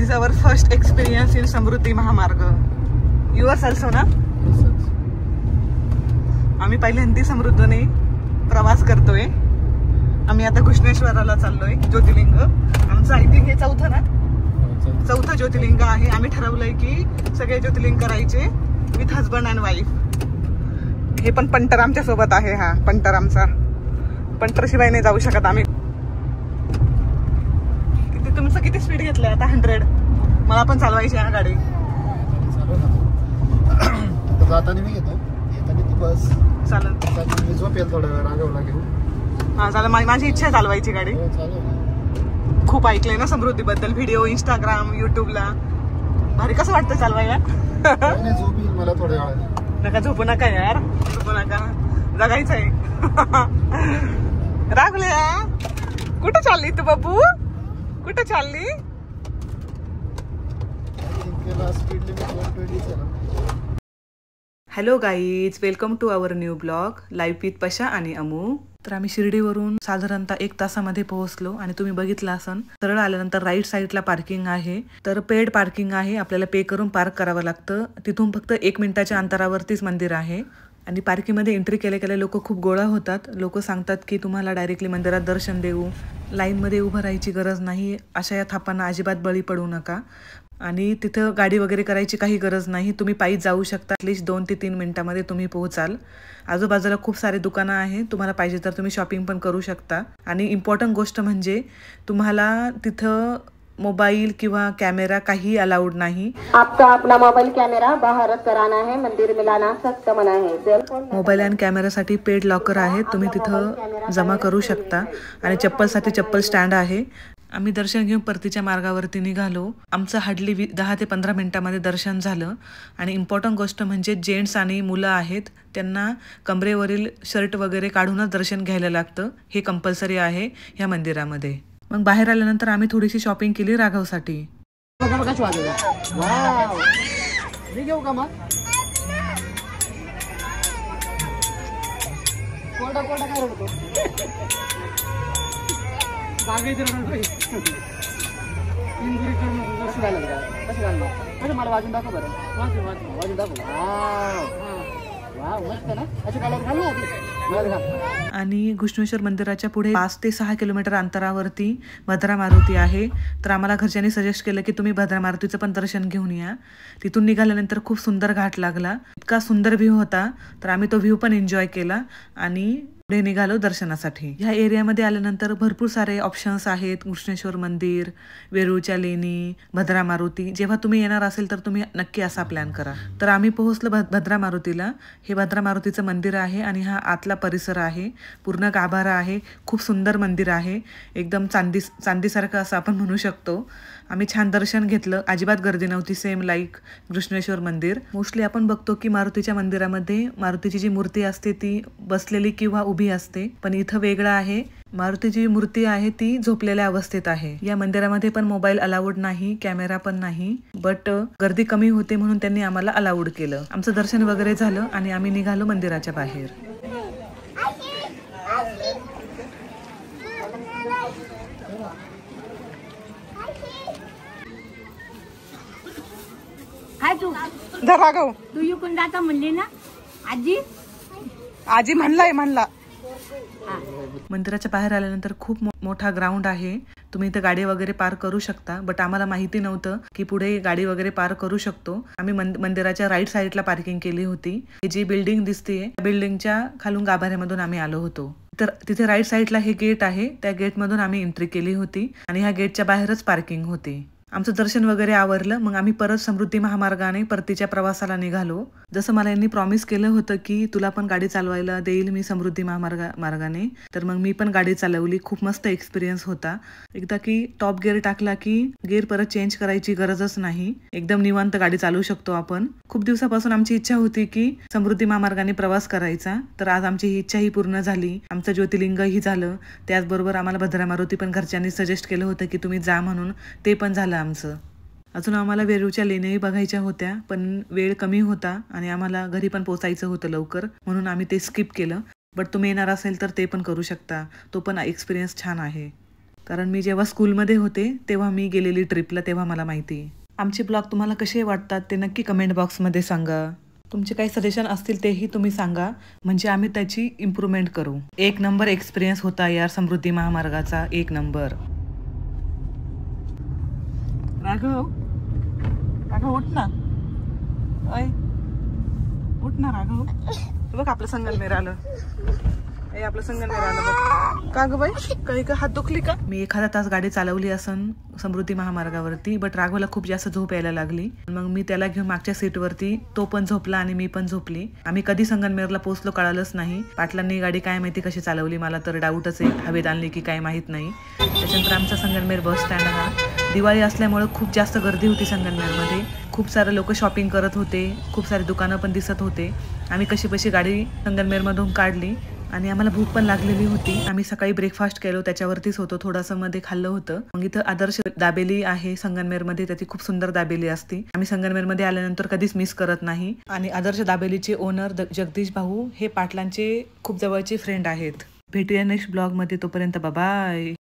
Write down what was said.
is our first experience in समृद्धी महामार्ग. Yours also ना? आम्ही पहिल्यांदा समृद्धीने प्रवास करतोय. आम्ही आता कृष्णेश्वराला चाललोय. ज्योतिर्लिंग आमचं आय थिंक हे चौथं ज्योतिर्लिंग आहे. आम्ही ठरवलंय की सगळे ज्योतिर्लिंग करायचे विथ हजबंड अँड वाईफ. हे पण पंटर आमच्या सोबत आहे. हा पंटर आमचा. पंटर शिवाय नाही जाऊ शकत आम्ही. तुमचं किती स्पीड घेतलंय आता? 100. मला पण चालवायची आहे गाडी. जाताना मी घेतो, येताना ती बस चालेल. मी झोपेल थोडा वेळ राघवला घेऊन. हा चालेल. माझी इच्छा आहे चालवायची गाडी. खूप ऐकलंय ना समृद्धी बद्दल, व्हिडिओ इंस्टाग्राम युट्यूबला. भारी कसं वाटतं चालवायला? झोप येईल मला थोड्या वेळाने. नका झोपू नका यार, झोपू नका, जगायचंय. राघवल्या कुठं चालली तू बाबू? कुठं चालली? Hello guys, welcome to our new blog live with Pasha आणि अमू. तर आम्ही शिर्डीवरून साधारणतः 1 तासामध्ये पोहोचलो आणि तुम्ही बघितलं असन सरळ आल्यानंतर राईट साईडला पार्किंग आहे. तर पेड पार्किंग आहे, आपल्याला पे करून पार्क करावं लागतं. तिथून फक्त 1 मिनिटाच्या अंतरावरतीच मंदिर आहे. आणि पार्किंगमध्ये एंट्री केले लोक खूप गोळा होतात. लोक सांगतात की तुम्हाला डायरेक्टली मंदिरात दर्शन देऊ, लाईनमध्ये उभं राहायची गरज नाही. अशा या थापांना अजिबात बळी पडू नका. आणि तिथं गाडी वगैरे करायची काही गरज नाही. तुम्ही पायी जाऊ शकता. ॲटलिस्ट 2 ते 3 मिनिटामध्ये तुम्ही पोहोचाल. आजूबाजूला खूप सारे दुकानं आहेत. तुम्हाला पाहिजे तर तुम्ही शॉपिंग पण करू शकता. आणि इम्पॉर्टंट गोष्ट म्हणजे तुम्हाला तिथं मोबाईल किंवा कॅमेरा काही अलाउड नाही. आपका अपना मोबाईल कॅमेरा बाहेर कराना है, मंदिर में लाना सक्त मना है. मोबाईल आणि कॅमेरासाठी पेड लॉकर आहेत, तुम्ही तिथं जमा करू शकता. आणि चप्पलसाठी चप्पल स्टँड आहे. आम्ही दर्शन घेऊन परतीच्या मार्गावरती निघालो. आमचं हार्डली 10 ते 15 मिनिटामध्ये दर्शन झालं. आणि इम्पॉर्टंट गोष्ट म्हणजे जेंट्स आणि मुलं आहेत त्यांना कमरेवरील शर्ट वगैरे काढूनच दर्शन घ्यायला लागतं. हे कंपल्सरी आहे ह्या मंदिरामध्ये. मग बाहेर आल्यानंतर आम्ही थोडीशी शॉपिंग केली राघवसाठी. घेऊ का मग? मला वाजून दाखव बरं. वाजून दाखव. आणि घृष्णेश्वर मंदिराच्या पुढे 5 ते 6 किलोमीटर अंतरावरती भद्रा मारुती आहे. तर आम्हाला घरच्यांनी सजेस्ट केलं की तुम्ही भद्रा मारुतीचं पण दर्शन घेऊन या. तिथून निघाल्यानंतर खूप सुंदर घाट लागला. इतका सुंदर व्ह्यू होता. तर आम्ही तो व्ह्यू पण एन्जॉय केला आणि पुढे निघालो दर्शनासाठी. ह्या एरियामध्ये आल्यानंतर भरपूर सारे ऑप्शन्स आहेत. कृष्णेश्वर मंदिर, वेरूळच्या लेणी, भद्रा मारुती. जेव्हा तुम्ही येणार असेल तर तुम्ही नक्की असा प्लॅन करा. तर आम्ही पोहोचलो भद्रा मारुतीला. हे भद्रा मारुतीचं मंदिर आहे आणि हा आतला परिसर आहे. पूर्ण गाभारा आहे. खूप सुंदर मंदिर आहे. एकदम चांदीसारखं असं आपण म्हणू शकतो. आम्ही छान दर्शन घेतलं. अजिबात गर्दी नव्हती. सेम लाईक कृष्णेश्वर मंदिर. मोस्टली आपण बघतो की मारुतीच्या मंदिरामध्ये मारुतीची जी मूर्ती असते ती बसलेली किंवा उभी असते. पण इथं वेगळं आहे. मारुतीची मूर्ती आहे ती झोपलेल्या अवस्थेत आहे. या मंदिरामध्ये पण मोबाईल अलाउड नाही, कॅमेरा पण नाही. बट गर्दी कमी होते म्हणून त्यांनी आम्हाला अलाउड केलं. आमचं दर्शन वगैरे झालं आणि आम्ही निघालो मंदिराच्या बाहेर. राघव तू युकून जाता म्हणली ना आजी म्हणला. मंदिराच्या बाहेर आल्यानंतर खूप मोठा ग्राउंड आहे. तुम्ही इथे गाडी वगैरे पार्क करू शकता. बट आम्हाला माहिती नव्हतं की पुढे गाडी वगैरे पार्क करू शकतो. आम्ही मंदिराच्या राईट साईडला पार्किंग केली होती. जी बिल्डिंग दिसते बिल्डिंगच्या खालून गाभाऱ्यामधून आम्ही आलो होतो. तर तिथे राईट साईडला हे गेट आहे. त्या गेटमधून आम्ही एंट्री केली होती आणि ह्या गेटच्या बाहेरच पार्किंग होती. आमचं दर्शन वगैरे आवरलं. मग आम्ही परत समृद्धी महामार्गाने परतीच्या प्रवासाला निघालो. जसं मला यांनी प्रॉमिस केलं होतं की तुला पण गाडी चालवायला देईल मी समृद्धी महामार्गाने. तर मग मी पण गाडी चालवली. खूप मस्त एक्सपिरियन्स होता. एकदा की टॉप गिअर टाकला की गिअर परत चेंज करायची गरजच नाही. एकदम निवांत गाडी चालवू शकतो आपण. खूप दिवसापासून आमची इच्छा होती की समृद्धी महामार्गाने प्रवास करायचा. तर आज आमची ही इच्छा ही पूर्ण झाली. आमचं ज्योतिर्लिंगही झालं. त्याचबरोबर आम्हाला भद्रा मारुती पण घरच्यांनी सजेस्ट केलं होतं की तुम्ही जा म्हणून. ते पण झालं आमचं. अजून आम्हाला वेरूळच्या लेण्याही बघायच्या होत्या पण वेळ कमी होता आणि आम्हाला घरी पण पोहोचायचं होतं लवकर म्हणून आम्ही ते स्किप केलं. बट तुम्ही येणार असेल तर ते पण करू शकता. तो पण एक्सपिरियन्स छान आहे. कारण मी जेव्हा स्कूलमध्ये होते तेव्हा मी गेलेली ट्रिपला, तेव्हा मला माहिती आहे. आमचे ब्लॉग तुम्हाला कसे वाटतात ते नक्की कमेंट बॉक्समध्ये सांगा. तुमचे काही सजेशन असतील तेही तुम्ही सांगा, म्हणजे आम्ही त्याची इम्प्रूव्हमेंट करू. 1 नंबर एक्सपिरियन्स होता यार समृद्धी महामार्गाचा, 1 नंबर. राघव उठ ना, उठ ना राघव. बघ आपलं संगमनेर आलं, आपलं संगमनेर आलं बघ. का ग बाई, काही का हात दुखली का? मी एखादा तास गाडी चालवली असन समृद्धी महामार्गावरती, बट राघवला खूप जास्त झोप यायला लागली. मग मी त्याला घेऊन मागच्या सीटवरती, तो पण झोपला आणि मी पण झोपली. आम्ही कधी संगमनेरला पोहोचलो कळालंच नाही. पाटलांनी गाडी काय माहिती कशी चालवली, मला तर डाऊटच आहे, हवेत आणली की काय माहित नाही. त्याच्यानंतर आमचा संगमनेर बस स्टँड हा, दिवाळी असल्यामुळे खूप जास्त गर्दी होती संगमनेरमध्ये. खूप सारे लोक शॉपिंग करत होते, खूप सारे दुकानं पण दिसत होते. आम्ही कशी गाडी संगमनेरमधून काढली आणि आम्हाला भूक पण लागलेली होती. आम्ही सकाळी ब्रेकफास्ट केलो, त्याच्यावरतीच होतो, थोडंसं मध्ये खाल्लं होतं. मग इथं आदर्श दाबेली आहे संगमनेरमध्ये, त्याची खूप सुंदर दाबेली असते. आम्ही संगमनेरमध्ये आल्यानंतर कधीच मिस करत नाही. आणि आदर्श दाबेलीचे ओनर जगदीश भाऊ हे पाटलांचे खूप जवळचे फ्रेंड आहेत. भेटूया नेक्स्ट ब्लॉगमध्ये, तोपर्यंत बाय.